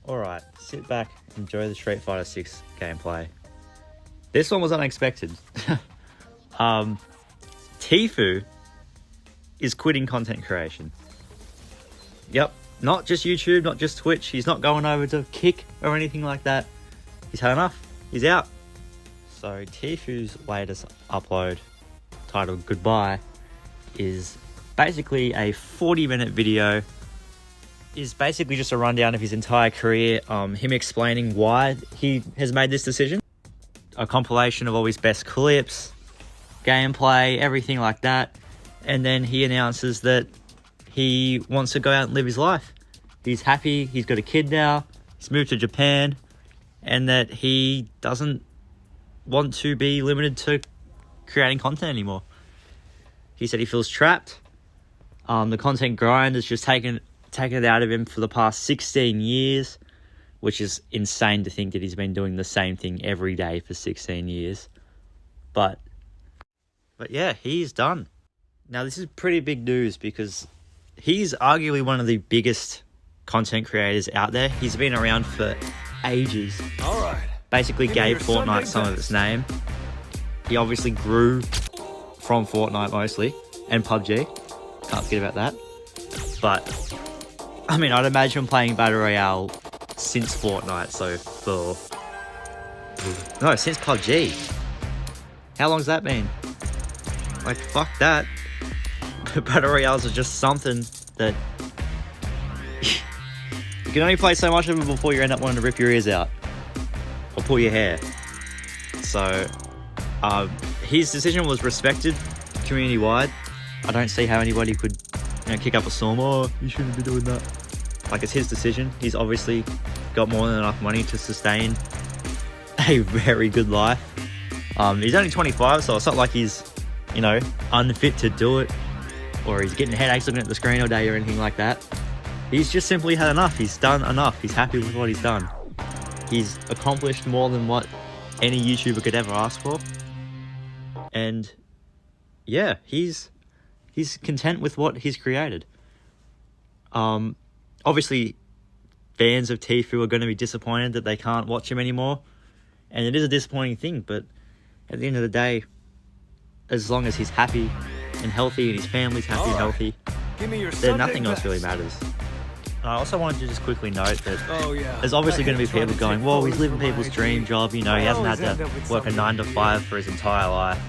Alright, sit back, enjoy the Street Fighter 6 gameplay. This one was unexpected. Tfue is quitting content creation. Yep, not just YouTube, not just Twitch. He's not going over to Kick or anything like that. He's had enough. He's out. So Tfue's latest upload, titled Goodbye, is basically a 40-minute video. Is basically just a rundown of his entire career, him explaining why he has made this decision. A compilation of all his best clips, gameplay, everything like that. And then he announces that he wants to go out and live his life. He's happy, he's got a kid now, he's moved to Japan, and that he doesn't want to be limited to creating content anymore. He said he feels trapped. The content grind has just taken it out of him for the past 16 years, which is insane to think that he's been doing the same thing every day for 16 years. But yeah, he's done. Now, this is pretty big news because he's arguably one of the biggest content creators out there. He's been around for ages. All right. Basically gave Fortnite some of its name. He obviously grew from Fortnite mostly, and PUBG. Can't forget about that. But I mean, I'd imagine playing Battle Royale since Fortnite, since PUBG. How long's that been? Like, fuck that. Battle Royales are just something that you can only play so much of it before you end up wanting to rip your ears out or pull your hair. So, his decision was respected community-wide. I don't see how anybody could kick up a storm. Oh, you shouldn't be doing that. Like, it's his decision. He's obviously got more than enough money to sustain a very good life. He's only 25, so it's not like he's, unfit to do it, or he's getting headaches looking at the screen all day or anything like that. He's just simply had enough. He's done enough. He's happy with what he's done. He's accomplished more than what any YouTuber could ever ask for. And yeah, he's content with what he's created. Obviously, fans of Tfue are going to be disappointed that they can't watch him anymore. And it is a disappointing thing, but at the end of the day, as long as he's happy and healthy and his family's happy and healthy, then nothing else really matters. I also wanted to just quickly note that there's obviously going to be people going, well, he's living people's dream job, he hasn't had to work a 9 to 5 for his entire life.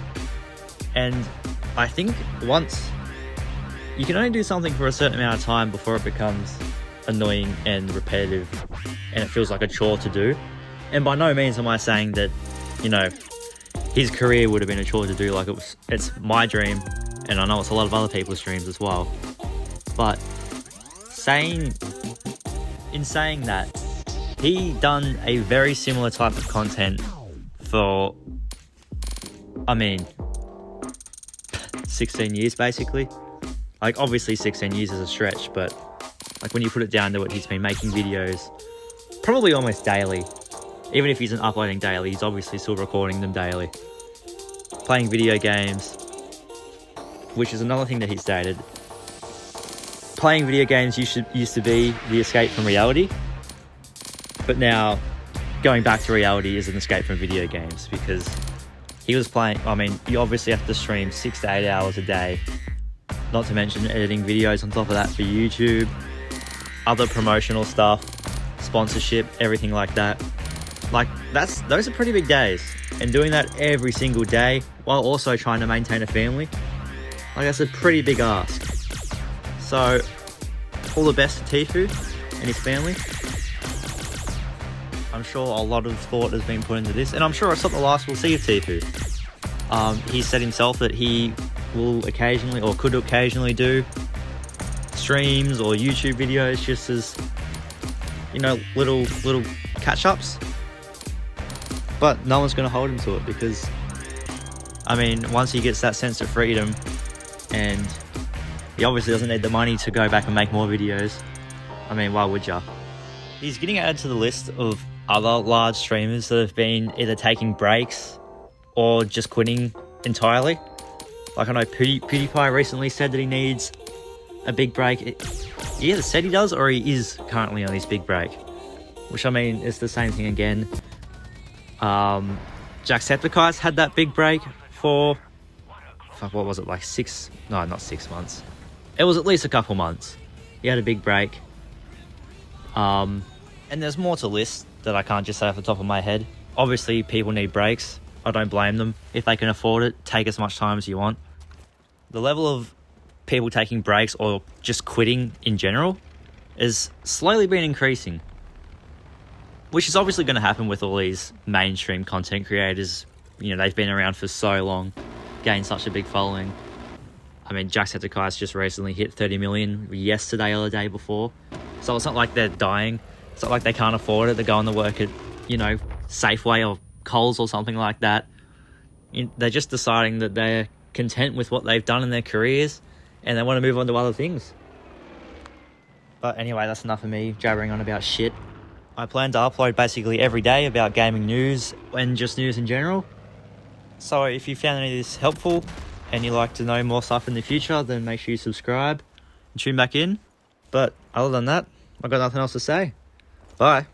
And I think once you can only do something for a certain amount of time before it becomes annoying and repetitive and it feels like a chore to do. And by no means am I saying that, his career would have been a chore to do. Like, it's my dream, and I know it's a lot of other people's dreams as well. But in saying that, he done a very similar type of content for, 16 years basically. Like, obviously 16 years is a stretch, but like when you put it down to it, he's been making videos probably almost daily. Even if he isn't uploading daily, he's obviously still recording them daily. Playing video games, which is another thing that he stated. Playing video games used to be the escape from reality, but now going back to reality is an escape from video games, because he was playing, you obviously have to stream 6 to 8 hours a day, not to mention editing videos on top of that for YouTube, other promotional stuff, sponsorship, everything like that. Like, those are pretty big days, and doing that every single day while also trying to maintain a family, like, that's a pretty big ask. So, all the best to Tfue and his family. I'm sure a lot of thought has been put into this, and I'm sure it's not the last we'll see of Tfue. He said himself that he will occasionally, or could occasionally, do streams or YouTube videos just as, little catch-ups. But no one's going to hold him to it, because, once he gets that sense of freedom, and he obviously doesn't need the money to go back and make more videos, why would ya? He's getting added to the list of other large streamers that have been either taking breaks or just quitting entirely. Like, I know PewDiePie recently said that he needs a big break. He either said he does, or he is currently on his big break. which I mean is the same thing again. Jacksepticeye's had that big break for, what was it, like not 6 months. It was at least a couple months. He had a big break. And there's more to list that I can't just say off the top of my head. Obviously, people need breaks. I don't blame them. If they can afford it, take as much time as you want. The level of people taking breaks or just quitting in general is slowly been increasing, which is obviously going to happen with all these mainstream content creators. You know, they've been around for so long, gained such a big following. I mean, Jacksepticeye's just recently hit 30 million yesterday or the day before. So it's not like they're dying. It's not like they can't afford it. They're going to work at, you know, Safeway or Coles or something like that. They're just deciding that they're content with what they've done in their careers and they want to move on to other things. But anyway, that's enough of me jabbering on about shit. I plan to upload basically every day about gaming news and just news in general. So if you found any of this helpful and you'd like to know more stuff in the future, then make sure you subscribe and tune back in. But other than that, I've got nothing else to say. Bye.